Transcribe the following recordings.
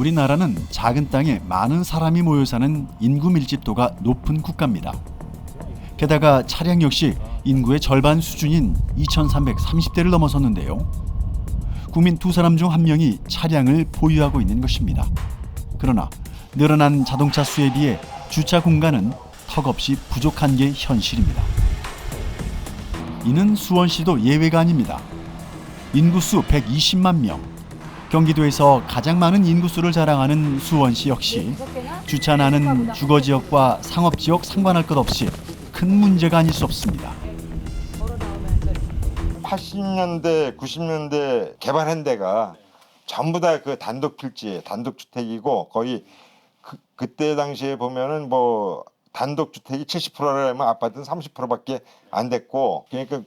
우리나라는 작은 땅에 많은 사람이 모여 사는 인구 밀집도가 높은 국가입니다. 게다가 차량 역시 인구의 절반 수준인 2,330대를 넘어섰는데요. 국민 2사람 중 1명이 차량을 보유하고 있는 것입니다. 그러나 늘어난 자동차 수에 비해 주차 공간은 턱없이 부족한 게 현실입니다. 이는 수원시도 예외가 아닙니다. 인구수 120만 명, 경기도에서 가장 많은 인구수를 자랑하는 수원시 역시 주차난은 주거지역과 상업지역 상관할 것 없이 큰 문제가 아닐 수 없습니다. 80년대, 90년대 개발한 데가 전부 다 그 단독 필지, 단독 주택이고 거의 그때 당시에 보면은 뭐 단독 주택이 70%라면 아파트는 30%밖에 안 됐고, 그러니까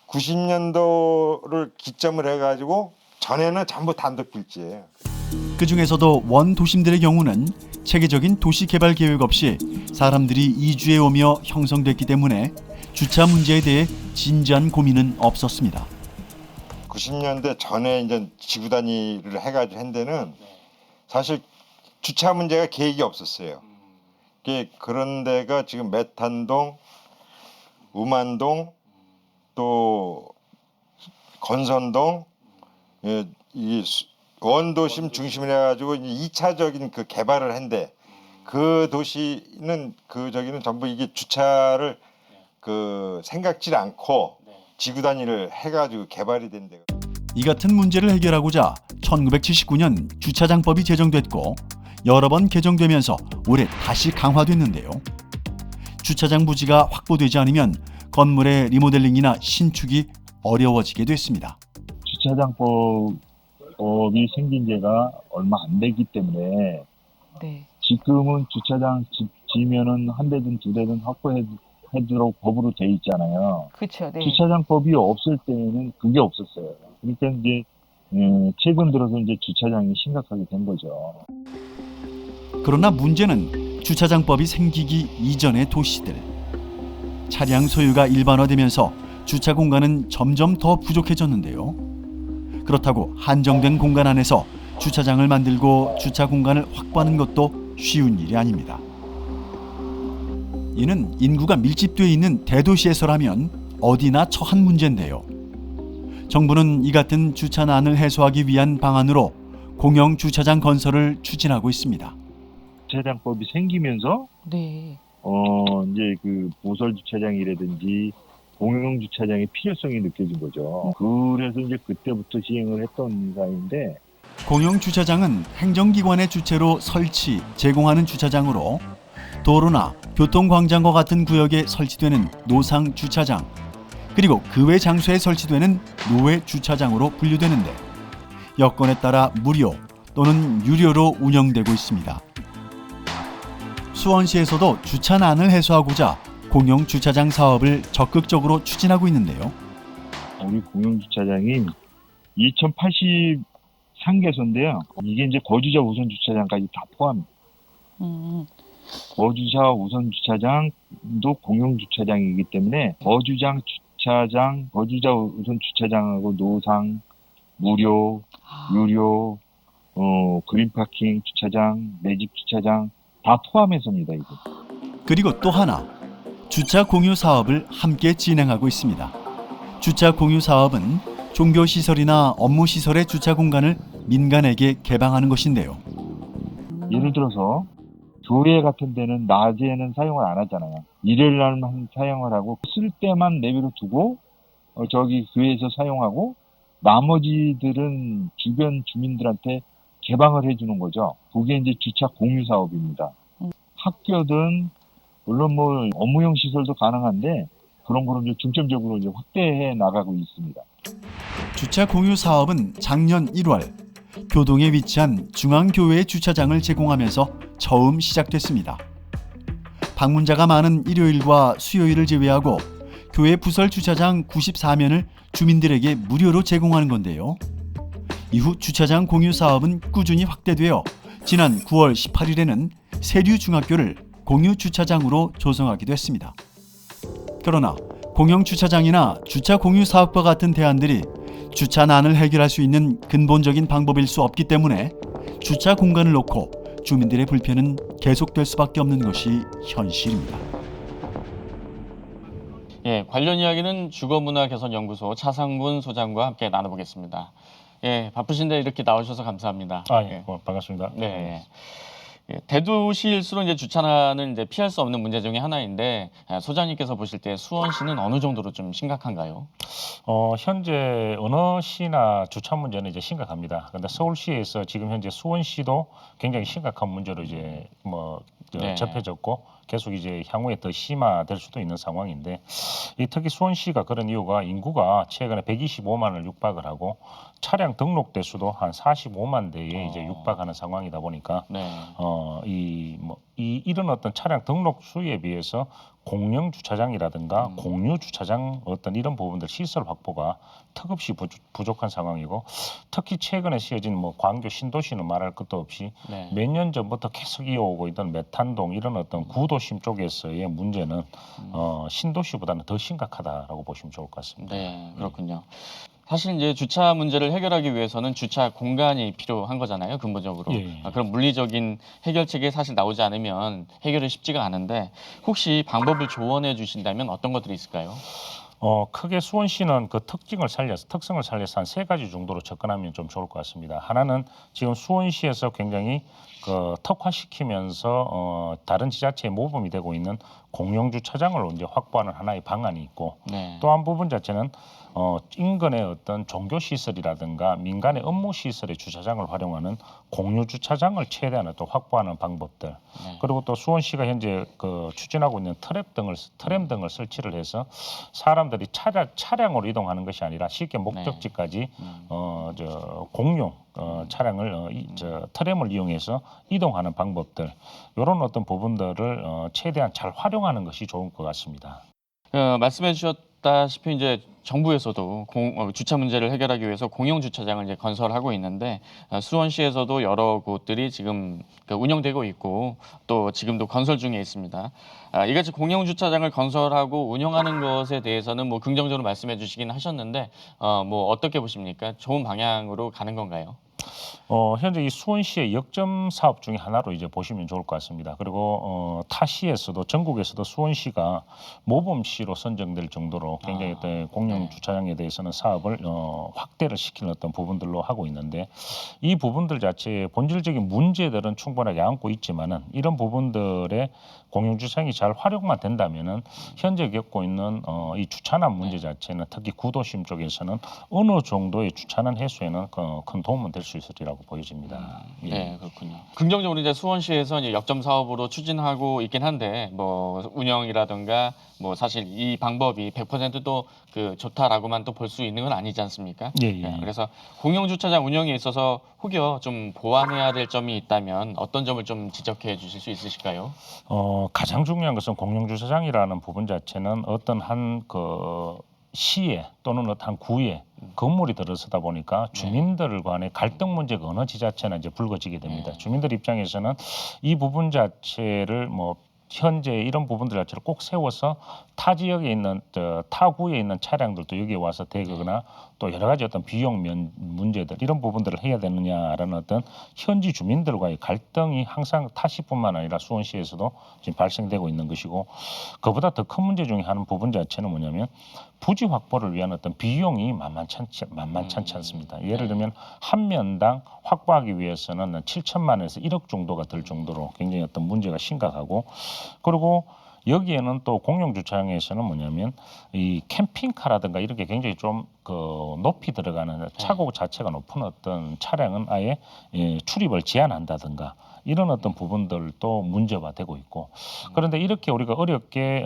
90년도를 기점을 해가지고 전에는 전부 단독 필지예요. 그 중에서도 원도심들의 경우는 체계적인 도시 개발 계획 없이 사람들이 이주해 오며 형성됐기 때문에 주차 문제에 대해 진지한 고민은 없었습니다. 90년대 전에 이제 지구 단위를 해가지고 한 데는 사실 주차 문제가 계획이 없었어요. 그런 데가 지금 메탄동, 우만동, 또 건선동, 이 원도심 중심으로 해가지고 2차적인 그 개발을 한데, 그 도시는 저기는 전부 이게 주차를 생각지 않고 지구 단위를 해가지고 개발이 된 데가. 이 같은 문제를 해결하고자 1979년 주차장법이 제정됐고 여러 번 개정되면서 올해 다시 강화됐는데요. 주차장 부지가 확보되지 않으면 건물의 리모델링이나 신축이 어려워지게 됐습니다. 주차장법이 생긴 지가 얼마 안 되기 때문에 지금은 주차장 지면은 한 대든 두 대든 확보해도록 법으로 돼 있잖아요. 그렇죠. 네. 주차장법이 없을 때는 그게 없었어요. 그러니까 이제 최근 들어서 이제 주차장이 심각하게 된 거죠. 그러나 문제는 주차장법이 생기기 이전의 도시들. 차량 소유가 일반화되면서 주차 공간은 점점 더 부족해졌는데요. 그렇다고 한정된 공간 안에서 주차장을 만들고 주차 공간을 확보하는 것도 쉬운 일이 아닙니다. 이는 인구가 밀집되어 있는 대도시에서라면 어디나 처한 문제인데요. 정부는 이 같은 주차난을 해소하기 위한 방안으로 공영 주차장 건설을 추진하고 있습니다. 주차장법이 생기면서 네. 이제 그 보설 주차장이라든지 공영 주차장의 필요성이 느껴진 거죠. 그래서 이제 그때부터 시행을 했던 사인데, 공영 주차장은 행정기관의 주체로 설치, 제공하는 주차장으로 도로나 교통광장과 같은 구역에 설치되는 노상 주차장, 그리고 그 외 장소에 설치되는 노외 주차장으로 분류되는데 여건에 따라 무료 또는 유료로 운영되고 있습니다. 수원시에서도 주차난을 해소하고자 공영 주차장 사업을 적극적으로 추진하고 있는데요. 우리 공영 주차장이 2083개소인데요. 이게 이제 거주자 우선 주차장까지 다 포함입니다. 거주자 우선 주차장도 공영 주차장이기 때문에 거주자 우선 주차장하고 노상, 무료, 유료, 그린 파킹 주차장, 매직 주차장 다 포함해서입니다. 이거. 그리고 또 하나, 주차 공유 사업을 함께 진행하고 있습니다. 주차 공유 사업은 종교시설이나 업무시설의 주차 공간을 민간에게 개방하는 것인데요. 예를 들어서 교회 같은 데는 낮에는 사용을 안 하잖아요. 일요일 날만 사용을 하고 쓸 때만 내비로 두고 저기 교회에서 사용하고 나머지들은 주변 주민들한테 개방을 해주는 거죠. 그게 이제 주차 공유 사업입니다. 학교든 물론 뭐 업무용 시설도 가능한데 그런 거를 이제 중점적으로 이제 확대해 나가고 있습니다. 주차 공유 사업은 작년 1월 교동에 위치한 중앙교회의 주차장을 제공하면서 처음 시작됐습니다. 방문자가 많은 일요일과 수요일을 제외하고 교회 부설 주차장 94면을 주민들에게 무료로 제공하는 건데요. 이후 주차장 공유 사업은 꾸준히 확대되어 지난 9월 18일에는 세류 중학교를 공유 주차장으로 조성하기도 했습니다. 그러나 공영 주차장이나 주차 공유 사업과 같은 대안들이 주차난을 해결할 수 있는 근본적인 방법일 수 없기 때문에 주차 공간을 놓고 주민들의 불편은 계속될 수밖에 없는 것이 현실입니다. 예, 관련 이야기는 주거문화개선연구소 차상문 소장과 함께 나눠보겠습니다. 예, 바쁘신데 이렇게 나오셔서 감사합니다. 예, 반갑습니다. 네. 예, 대도시일수록 이제 주차난은 이제 피할 수 없는 문제 중에 하나인데 소장님께서 보실 때 수원시는 어느 정도로 좀 심각한가요? 현재 어느 시나 주차 문제는 이제 심각합니다. 그런데 서울시에서 지금 현재 수원시도 굉장히 심각한 문제로 이제 네. 접해졌고 계속 이제 향후에 더 심화될 수도 있는 상황인데 특히 수원시가 그런 이유가 인구가 최근에 125만을 육박을 하고 차량 등록 대수도 한 45만 대에 이제 육박하는 상황이다 보니까 네. 이런 어떤 차량 등록 수에 비해서 공영 주차장이라든가 공유 주차장 어떤 이런 부분들 시설 확보가 턱없이 부족한 상황이고 특히 최근에 시어진 광교 신도시는 말할 것도 없이 네. 몇 년 전부터 계속 이어오고 있던 메탄동 이런 어떤 구도심 쪽에서의 문제는 신도시보다는 더 심각하다라고 보시면 좋을 것 같습니다. 네, 그렇군요. 사실 이제 주차 문제를 해결하기 위해서는 주차 공간이 필요한 거잖아요, 근본적으로. 예. 그런 물리적인 해결책이 사실 나오지 않으면 해결이 쉽지가 않은데 혹시 방법을 조언해 주신다면 어떤 것들이 있을까요? 크게 수원시는 그 특성을 살려서 한 세 가지 정도로 접근하면 좀 좋을 것 같습니다. 하나는 지금 수원시에서 굉장히 특화시키면서 다른 지자체에 모범이 되고 있는 공영 주차장을 이제 확보하는 하나의 방안이 있고 네. 또 한 부분 자체는 인근의 어떤 종교 시설이라든가 민간의 업무 시설의 주차장을 활용하는 공유 주차장을 최대한 또 확보하는 방법들. 네. 그리고 또 수원시가 현재 추진하고 있는 트램 등을 설치를 해서 사람들이 차량으로 이동하는 것이 아니라 쉽게 목적지까지 공용 차량을 트램을 이용해서 이동하는 방법들. 이런 어떤 부분들을 최대한 잘 활용하는 것이 좋을 것 같습니다. 말씀해 주셨다시피 이제 정부에서도 주차 문제를 해결하기 위해서 공영 주차장을 이제 건설하고 있는데 수원시에서도 여러 곳들이 지금 운영되고 있고 또 지금도 건설 중에 있습니다. 이같이 공영 주차장을 건설하고 운영하는 것에 대해서는 긍정적으로 말씀해 주시긴 하셨는데 어떻게 보십니까? 좋은 방향으로 가는 건가요? 현재 이 수원시의 역점 사업 중에 하나로 이제 보시면 좋을 것 같습니다. 그리고 타시에서도 전국에서도 수원시가 모범시로 선정될 정도로 굉장히 어떤 공영 주차장에 대해서는 사업을 확대를 시키는 어떤 부분들로 하고 있는데 이 부분들 자체의 본질적인 문제들은 충분하게 안고 있지만은 이런 부분들의 공영 주차장이 잘 활용만 된다면은 현재 겪고 있는 이 주차난 문제 자체는 특히 구도심 쪽에서는 어느 정도의 주차난 해소에는 큰 도움은 될 수 있으리라고 보여집니다. 예. 네, 그렇군요. 긍정적으로 이제 수원시에서 이제 역점 사업으로 추진하고 있긴 한데 운영이라든가 사실 이 방법이 100%또 좋다라고만 또 볼 수 있는 건 아니지 않습니까? 예. 네, 그래서 공영 주차장 운영에 있어서 혹여 좀 보완해야 될 점이 있다면 어떤 점을 좀 지적해 주실 수 있으실까요? 가장 중요한 것은 공영 주차장이라는 부분 자체는 어떤 한 시에 또는 어떤 구에 건물이 들어서다 보니까 주민들 간의 갈등 문제가 어느 지자체나 이제 불거지게 됩니다. 주민들 입장에서는 이 부분 자체를 현재 이런 부분들 자체를 꼭 세워서 타 지역에 있는 타 구에 있는 차량들도 여기에 와서 대거나 또 여러 가지 어떤 비용 문제들 이런 부분들을 해야 되느냐라는 어떤 현지 주민들과의 갈등이 항상 타시뿐만 아니라 수원시에서도 지금 발생되고 있는 것이고 그보다 더 큰 문제 중에 한 부분 자체는 뭐냐면 부지 확보를 위한 어떤 비용이 만만찮지 않습니다. 예를 들면 한 면당 확보하기 위해서는 7천만 원에서 1억 정도가 들 정도로 굉장히 어떤 문제가 심각하고 그리고 여기에는 또 공영 주차장에서는 뭐냐면 이 캠핑카라든가 이런 게 굉장히 좀 높이 들어가는 차고 자체가 높은 어떤 차량은 아예 출입을 제한한다든가 이런 어떤 부분들도 문제가 되고 있고 그런데 이렇게 우리가 어렵게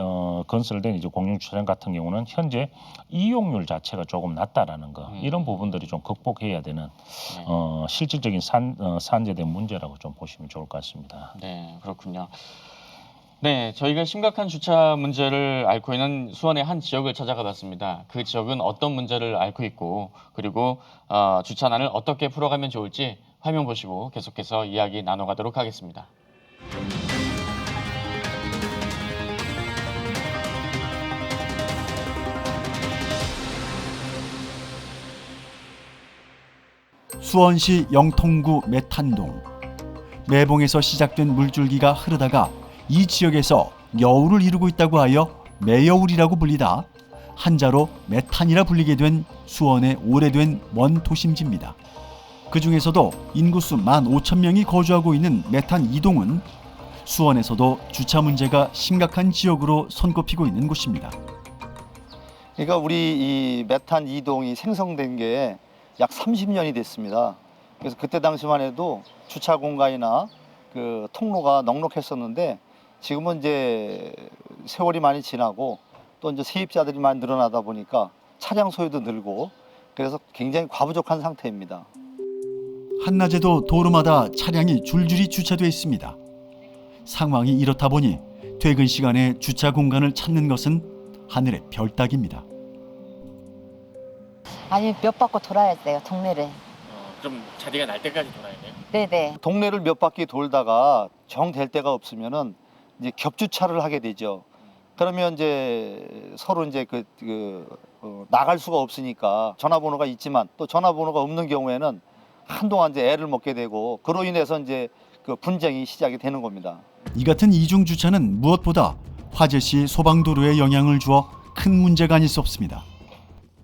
건설된 이제 공영 주차장 같은 경우는 현재 이용률 자체가 조금 낮다라는 거 이런 부분들이 좀 극복해야 되는 실질적인 산재된 문제라고 좀 보시면 좋을 것 같습니다. 네, 그렇군요. 네, 저희가 심각한 주차 문제를 앓고 있는 수원의 한 지역을 찾아가 봤습니다. 그 지역은 어떤 문제를 앓고 있고 그리고 주차난을 어떻게 풀어가면 좋을지 화면 보시고 계속해서 이야기 나눠가도록 하겠습니다. 수원시 영통구 메탄동. 매봉에서 시작된 물줄기가 흐르다가 이 지역에서 여울을 이루고 있다고 하여 매여울이라고 불리다 한자로 메탄이라 불리게 된 수원의 오래된 먼 도심지입니다. 그 중에서도 인구수 15,000명이 거주하고 있는 메탄 2동은 수원에서도 주차 문제가 심각한 지역으로 손꼽히고 있는 곳입니다. 그러니까 우리 이 메탄 2동이 생성된 게 약 30년이 됐습니다. 그래서 그때 당시만 해도 주차 공간이나 그 통로가 넉넉했었는데 지금은 이제 세월이 많이 지나고 또 이제 세입자들이 많이 늘어나다 보니까 차량 소유도 늘고 그래서 굉장히 과부족한 상태입니다. 한낮에도 도로마다 차량이 줄줄이 주차돼 있습니다. 상황이 이렇다 보니 퇴근 시간에 주차 공간을 찾는 것은 하늘의 별따기입니다. 아니 몇 바퀴 돌아야 돼요 동네를. 좀 자리가 날 때까지 돌아야 돼요? 네네. 동네를 몇 바퀴 돌다가 정 될 데가 없으면은 이제 겹주차를 하게 되죠. 그러면 이제 서로 이제 나갈 수가 없으니까 전화번호가 있지만 또 전화번호가 없는 경우에는 한동안 이제 애를 먹게 되고 그로 인해서 이제 그 분쟁이 시작이 되는 겁니다. 이 같은 이중 주차는 무엇보다 화재 시 소방도로에 영향을 주어 큰 문제가 아닐 수 없습니다.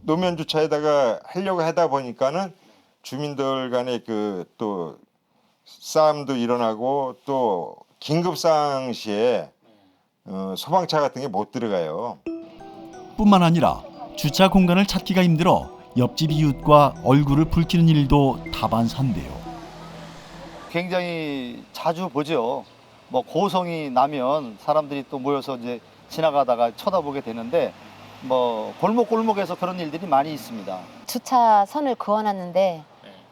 노면 주차에다가 하려고 하다 보니까는 주민들 간에 또 싸움도 일어나고 또 긴급 상황 시에 소방차 같은 게 못 들어가요. 뿐만 아니라 주차 공간을 찾기가 힘들어 옆집 이웃과 얼굴을 붉히는 일도 다반사인데요. 굉장히 자주 보죠. 뭐 고성이 나면 사람들이 또 모여서 이제 지나가다가 쳐다보게 되는데 뭐 골목골목에서 그런 일들이 많이 있습니다. 주차선을 그어놨는데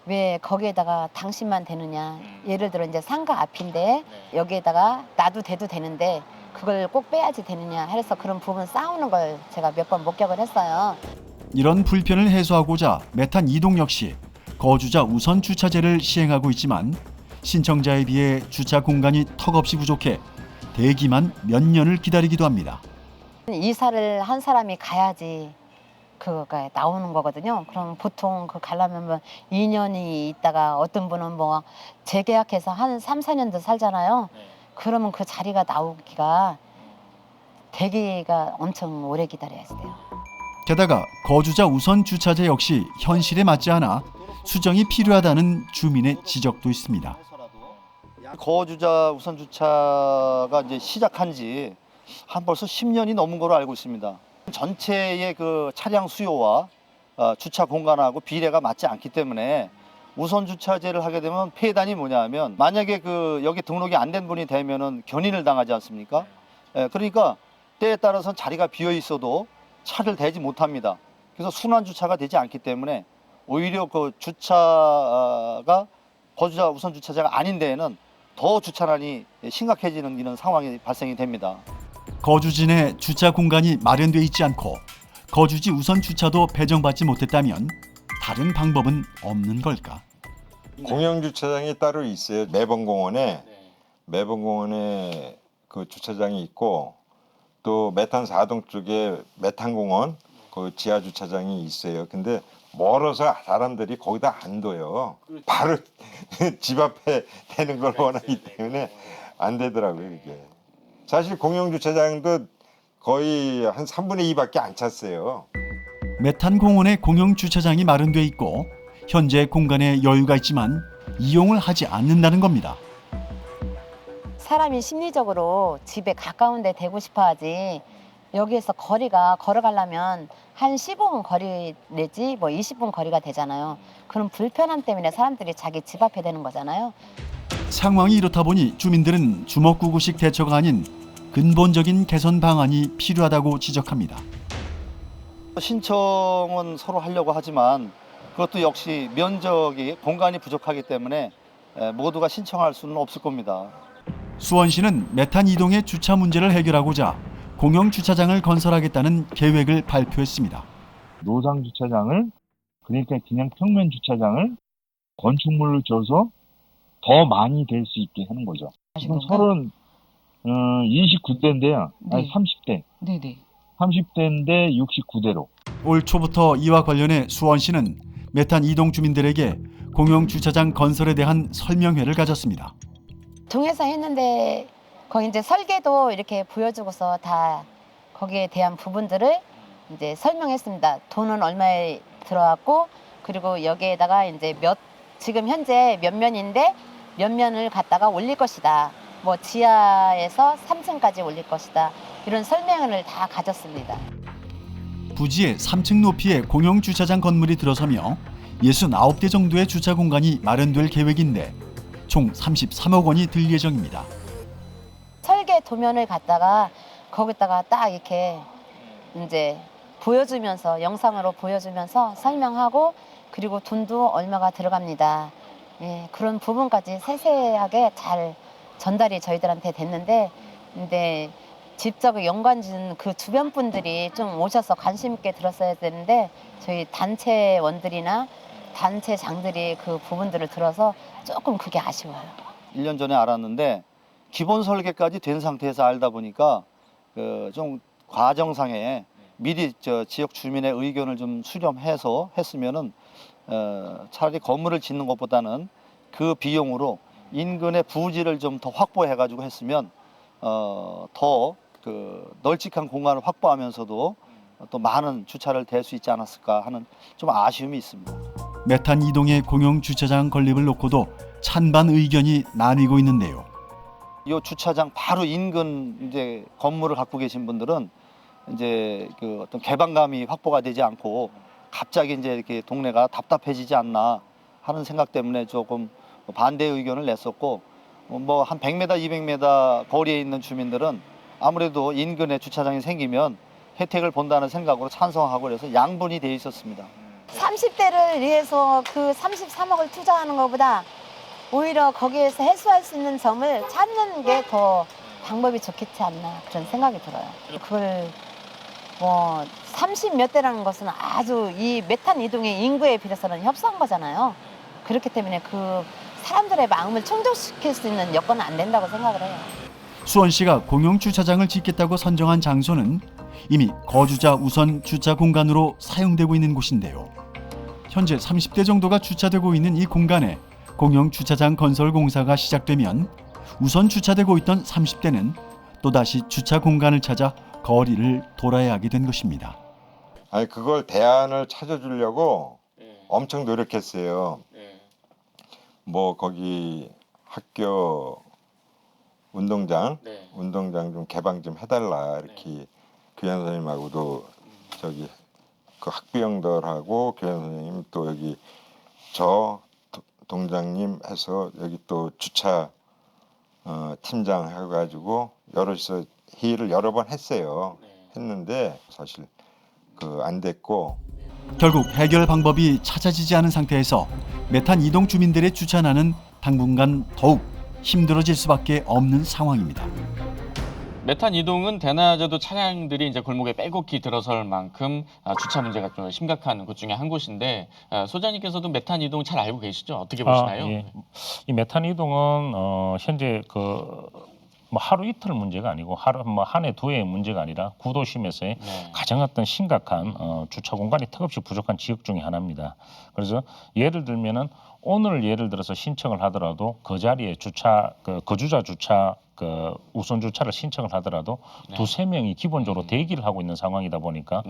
왜 거기에다가 당신만 되느냐. 예를 들어 이제 상가 앞인데 여기에다가 나도 대도 되는데 그걸 꼭 빼야지 되느냐 해서 그런 부분 싸우는 걸 제가 몇 번 목격을 했어요. 이런 불편을 해소하고자 메탄 2동 역시 거주자 우선 주차제를 시행하고 있지만 신청자에 비해 주차 공간이 턱없이 부족해 대기만 몇 년을 기다리기도 합니다. 이사를 한 사람이 가야지 그거가 나오는 거거든요. 그럼 보통 그 가려면 뭐 2년이 있다가 어떤 분은 뭐 재계약해서 한 3, 4년도 살잖아요. 그러면 그 자리가 나오기가 대기가 엄청 오래 기다려야 돼요. 게다가 거주자 우선 주차제 역시 현실에 맞지 않아 수정이 필요하다는 주민의 지적도 있습니다. 거주자 우선 주차가 이제 시작한 지 벌써 10년이 넘은 걸로 알고 있습니다. 전체의 그 차량 수요와 주차 공간하고 비례가 맞지 않기 때문에 우선 주차제를 하게 되면 폐단이 뭐냐면 만약에 여기 등록이 안 된 분이 되면은 견인을 당하지 않습니까? 그러니까 때에 따라서는 자리가 비어 있어도 차를 대지 못합니다. 그래서 순환 주차가 되지 않기 때문에 오히려 그 주차가 거주자 우선 주차제가 아닌 데에는 더 주차난이 심각해지는 이런 상황이 발생이 됩니다. 거주진의 주차 공간이 마련돼 있지 않고 거주지 우선 주차도 배정받지 못했다면 다른 방법은 없는 걸까? 공영 주차장이 따로 있어요. 매봉공원에 그 주차장이 있고 또 메탄 4동 쪽에 메탄공원 그 지하 주차장이 있어요. 근데 멀어서 사람들이 거기다 안 둬요. 바로 집 앞에 되는 걸 원하기 때문에 안 되더라고요, 이게. 사실 공영 주차장도 거의 한 3분의 2밖에 안 찼어요. 메탄 공원에 공영 주차장이 마련돼 있고 현재 공간에 여유가 있지만 이용을 하지 않는다는 겁니다. 사람이 심리적으로 집에 가까운 데 대고 싶어 하지 여기에서 거리가 걸어가려면 한 15분 거리 내지 뭐 20분 거리가 되잖아요. 그런 불편함 때문에 사람들이 자기 집 앞에 되는 거잖아요. 상황이 이렇다 보니 주민들은 주먹구구식 대처가 아닌 근본적인 개선 방안이 필요하다고 지적합니다. 신청은 서로 하려고 하지만 그것도 역시 면적이 공간이 부족하기 때문에 모두가 신청할 수는 없을 겁니다. 수원시는 메탄 2동의 주차 문제를 해결하고자 공영 주차장을 건설하겠다는 계획을 발표했습니다. 노상 주차장을 그러니까 그냥 평면 주차장을 건축물로 줘서 더 많이 될 수 있게 하는 거죠. 지금 29대인데요. 네. 아니 30대. 네네. 30대인데 69대로. 올 초부터 이와 관련해 수원시는 메탄 2동 주민들에게 공영 주차장 건설에 대한 설명회를 가졌습니다. 동해서 했는데 거기 이제 설계도 이렇게 보여주고서 다 거기에 대한 부분들을 이제 설명했습니다. 돈은 얼마에 들어갔고 그리고 여기에다가 이제 지금 현재 몇 면인데 몇 면을 갖다가 올릴 것이다. 뭐 지하에서 3층까지 올릴 것이다. 이런 설명을 다 가졌습니다. 부지의 3층 높이의 공영 주차장 건물이 들어서며 69대 정도의 주차 공간이 마련될 계획인데 총 33억 원이 들 예정입니다. 설계 도면을 갖다가 거기다가 딱 이렇게 이제 보여주면서 영상으로 보여주면서 설명하고 그리고 돈도 얼마가 들어갑니다. 예, 그런 부분까지 세세하게 잘 전달이 저희들한테 됐는데 근데 직접 연관진 그 주변 분들이 좀 오셔서 관심 있게 들었어야 되는데 저희 단체원들이나 단체장들이 그 부분들을 들어서 조금 그게 아쉬워요. 1년 전에 알았는데 기본 설계까지 된 상태에서 알다 보니까 그 좀 과정상에 미리 지역 주민의 의견을 좀 수렴해서 했으면은 차라리 건물을 짓는 것보다는 그 비용으로 인근의 부지를 좀 더 확보해가지고 했으면 더 그 널찍한 공간을 확보하면서도 또 많은 주차를 댈 수 있지 않았을까 하는 좀 아쉬움이 있습니다. 메탄 이동의 공영 주차장 건립을 놓고도 찬반 의견이 나뉘고 있는데요. 이 주차장 바로 인근 이제 건물을 갖고 계신 분들은 이제 그 어떤 개방감이 확보가 되지 않고 갑자기 이제 이렇게 동네가 답답해지지 않나 하는 생각 때문에 조금 반대 의견을 냈었고 뭐 한 100m, 200m 거리에 있는 주민들은 아무래도 인근에 주차장이 생기면 혜택을 본다는 생각으로 찬성하고 그래서 양분이 돼 있었습니다. 30대를 위해서 그 33억을 투자하는 것보다 오히려 거기에서 해소할 수 있는 점을 찾는 게 더 방법이 좋겠지 않나 그런 생각이 들어요. 그걸 뭐 30몇 대라는 것은 아주 이 메탄 이동의 인구에 비해서는 협소한 거잖아요. 그렇기 때문에 그 사람들의 마음을 충족시킬 수 있는 여건은 안 된다고 생각을 해요. 수원시가 공영 주차장을 짓겠다고 선정한 장소는 이미 거주자 우선 주차 공간으로 사용되고 있는 곳인데요. 현재 30대 정도가 주차되고 있는 이 공간에 공영 주차장 건설 공사가 시작되면 우선 주차되고 있던 30대는 또다시 주차 공간을 찾아 거리를 돌아야 하게 된 것입니다. 아니 그걸 대안을 찾아주려고 엄청 노력했어요. 뭐 거기 학교 운동장 좀 개방 좀 해달라 이렇게 교장 선생님하고도 저기 그 학부형들하고 교장 선생님 또 여기 저 동장님 해서 여기 또 주차 팀장 해가지고 여럿이서 회의를 여러 번 했어요. 했는데 사실 그 안 됐고 결국 해결 방법이 찾아지지 않은 상태에서 메탄 이동 주민들의 주차난은 당분간 더욱 힘들어질 수밖에 없는 상황입니다. 메탄 이동은 대낮에도 차량들이 이제 골목에 빼곡히 들어설 만큼 주차 문제가 좀 심각한 곳 중에 한 곳인데 소장님께서도 메탄 이동 잘 알고 계시죠? 어떻게 보시나요? 예. 이 메탄 이동은 현재 뭐 하루 이틀 문제가 아니고 한 해 두 해의 문제가 아니라 구도심에서의 가장 어떤 심각한 주차 공간이 턱없이 부족한 지역 중에 하나입니다. 그래서 예를 들면은 오늘 예를 들어서 신청을 하더라도 그 자리에 거주자 주차 우선 주차를 신청을 하더라도 두세 명이 기본적으로 대기를 하고 있는 상황이다 보니까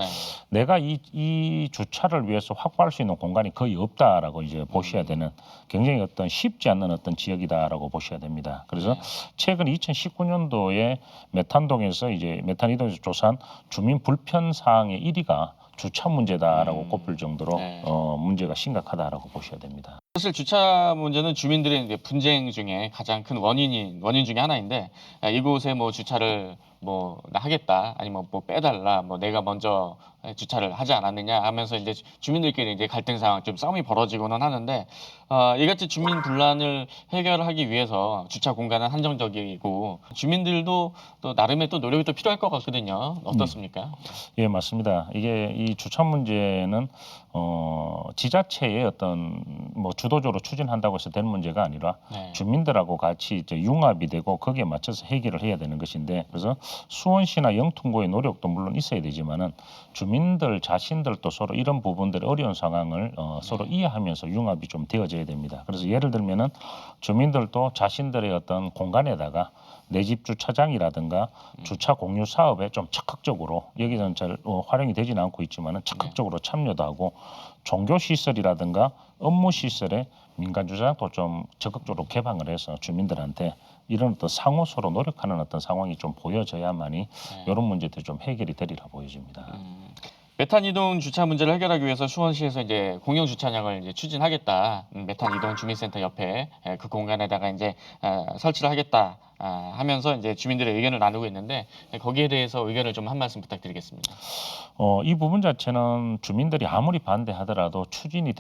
내가 이 주차를 위해서 확보할 수 있는 공간이 거의 없다라고 이제 보셔야 되는 굉장히 어떤 쉽지 않는 어떤 지역이다라고 보셔야 됩니다. 그래서 최근 2019년도에 메탄동에서 이제 메탄 이동에서 조사한 주민 불편 사항의 1위가 주차 문제다라고 꼽을 정도로 문제가 심각하다라고 보셔야 됩니다. 사실 주차 문제는 주민들의 이제 분쟁 중에 가장 큰 원인 중에 하나인데 이곳에 뭐 주차를 뭐 하겠다 아니면 뭐 빼달라 뭐 내가 먼저 주차를 하지 않았느냐 하면서 이제 주민들끼리 이제 갈등 상황 좀 싸움이 벌어지고는 하는데 이같이 주민 분란을 해결하기 위해서 주차 공간은 한정적이고 주민들도 또 나름의 또 노력이 또 필요할 것 같거든요. 어떻습니까? 예, 맞습니다. 이게 이 주차 문제는 지자체의 어떤 뭐 주도적으로 추진한다고 해서 되는 문제가 아니라 주민들하고 같이 이제 융합이 되고 거기에 맞춰서 해결을 해야 되는 것인데 그래서 수원시나 영통구의 노력도 물론 있어야 되지만은 주민들 자신들도 서로 이런 부분들의 어려운 상황을 서로 이해하면서 융합이 좀 되어져야 됩니다. 그래서 예를 들면은 주민들도 자신들의 어떤 공간에다가 내 집 주차장이라든가 주차 공유 사업에 좀 적극적으로 여기서는 잘 활용이 되지는 않고 있지만은 적극적으로 참여도 하고 종교 시설이라든가 업무 시설에 민간 주차장도 좀 적극적으로 개방을 해서 주민들한테 이런 어떤 상호 서로 노력하는 어떤 상황이 좀 보여져야만이 이런 문제들이 좀 해결이 되리라 보여집니다. 메탄 이동 주차 문제를 해결하기 위해서 수원시에서 이제 공영 주차장을 이제 추진하겠다. 메탄 이동 주민센터 옆에 그 공간에다가 이제 설치를 하겠다. 하면서 이제 주민들의 의견을 나누고 있는데 거기에 대해서 의견을 좀 한 말씀 부탁드리겠습니다. 이 부분 자체는 주민들이 아무리 반대하더라도 추진이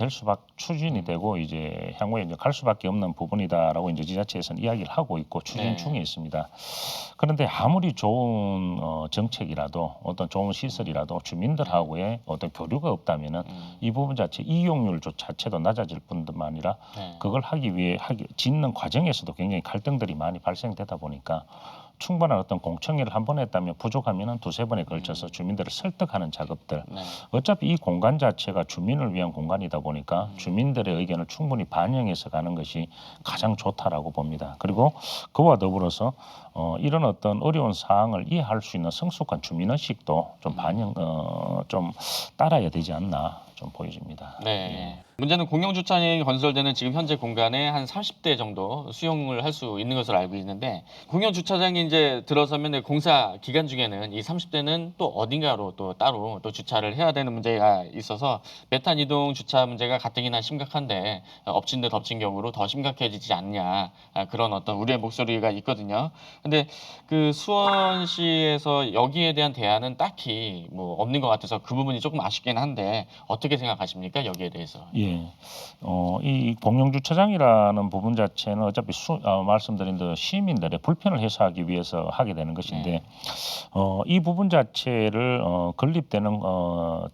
되고 이제 향후에 이제 갈 수밖에 없는 부분이다라고 이제 지자체에서는 이야기를 하고 있고 추진 중에 있습니다. 그런데 아무리 좋은 정책이라도 어떤 좋은 시설이라도 주민들하고의 어떤 교류가 없다면은 이 부분 자체 이용률 자체도 낮아질 뿐만 아니라 그걸 하기 위해 짓는 과정에서도 굉장히 갈등들이 많이 발생되다 보니까 충분한 어떤 공청회를 한 번 했다면 부족하면은 두세 번에 걸쳐서 주민들을 설득하는 작업들. 어차피 이 공간 자체가 주민을 위한 공간이다 보니까 주민들의 의견을 충분히 반영해서 가는 것이 가장 좋다라고 봅니다. 그리고 그와 더불어서 이런 어떤 어려운 사항을 이해할 수 있는 성숙한 주민의식도 좀 좀 따라야 되지 않나 좀 보여집니다. 네. 문제는 공영 주차장이 건설되는 지금 현재 공간에 한 30대 정도 수용을 할 수 있는 것으로 알고 있는데 공영 주차장이 이제 들어서면 공사 기간 중에는 이 30대는 또 어딘가로 또 따로 또 주차를 해야 되는 문제가 있어서 메탄 이동 주차 문제가 가뜩이나 심각한데 엎친 데 덮친 경우로 더 심각해지지 않냐 그런 어떤 우려의 목소리가 있거든요. 근데 그 수원시에서 여기에 대한 대안은 딱히 뭐 없는 것 같아서 그 부분이 조금 아쉽긴 한데 어떻게 생각하십니까? 여기에 대해서? 예. 이 공영 주차장이라는 부분 자체는 어차피 말씀드린 대로 시민들의 불편을 해소하기 위해서 하게 되는 것인데 이 부분 자체를 건립되는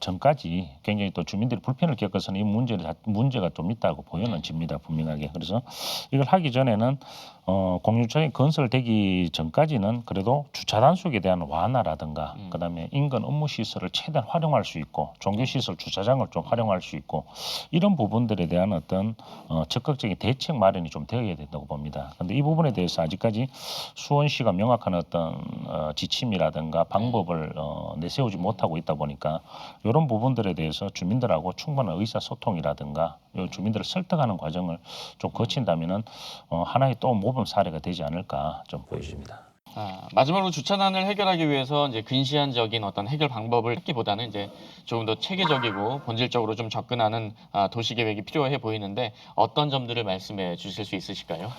전까지 굉장히 또 주민들이 불편을 겪어서는 이 문제가 좀 있다고 보여집니다. 분명하게. 그래서 이걸 하기 전에는 공유주차장이 건설되기 전까지는 그래도 주차 단속에 대한 완화라든가 그다음에 인근 업무 시설을 최대한 활용할 수 있고 종교 시설 주차장을 좀 활용할 수 있고 이런 부분들에 대한 어떤 적극적인 대책 마련이 좀 되어야 된다고 봅니다. 그런데 이 부분에 대해서 아직까지 수원시가 명확한 어떤 지침이라든가 방법을 내세우지 못하고 있다 보니까 이런 부분들에 대해서 주민들하고 충분한 의사소통이라든가 주민들을 설득하는 과정을 좀 거친다면은 하나의 또 모범 사례가 되지 않을까 좀 보여집니다. 마지막으로 주차난을 해결하기 위해서 이제 근시안적인 어떤 해결 방법을 찾기보다는 이제 조금 더 체계적이고 본질적으로 좀 접근하는 도시 계획이 필요해 보이는데 어떤 점들을 말씀해 주실 수 있으실까요?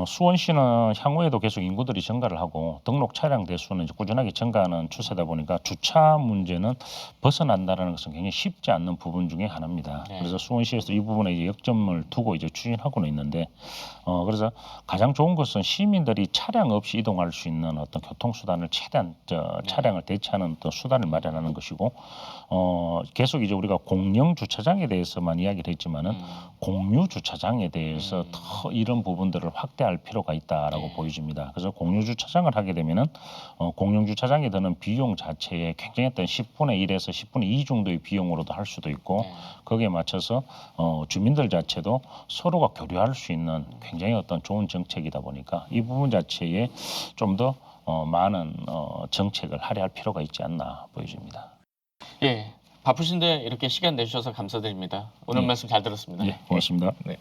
수원시는 향후에도 계속 인구들이 증가를 하고 등록 차량 대수는 이제 꾸준하게 증가하는 추세다 보니까 주차 문제는 벗어난다는 것은 굉장히 쉽지 않는 부분 중에 하나입니다. 그래서 수원시에서 이 부분에 이제 역점을 두고 이제 추진하고는 있는데 그래서 가장 좋은 것은 시민들이 차량 없이 이동할 수 있는 어떤 교통수단을 최대한 차량을 대체하는 어떤 수단을 마련하는 것이고 계속 이제 우리가 공영 주차장에 대해서만 이야기를 했지만은 공유 주차장에 대해서 더 이런 부분들을 확대할 필요가 있다라고 보여집니다. 그래서 공유 주차장을 하게 되면은 공영 주차장에 드는 비용 자체에 굉장히 어떤 10분의 1에서 10분의 2 정도의 비용으로도 할 수도 있고 거기에 맞춰서 주민들 자체도 서로가 교류할 수 있는 굉장히 어떤 좋은 정책이다 보니까 이 부분 자체에 좀 더 많은 정책을 할애할 필요가 있지 않나 보여집니다. 예, 바쁘신데 이렇게 시간 내주셔서 감사드립니다. 오늘 말씀 잘 들었습니다. 예, 고맙습니다. 네.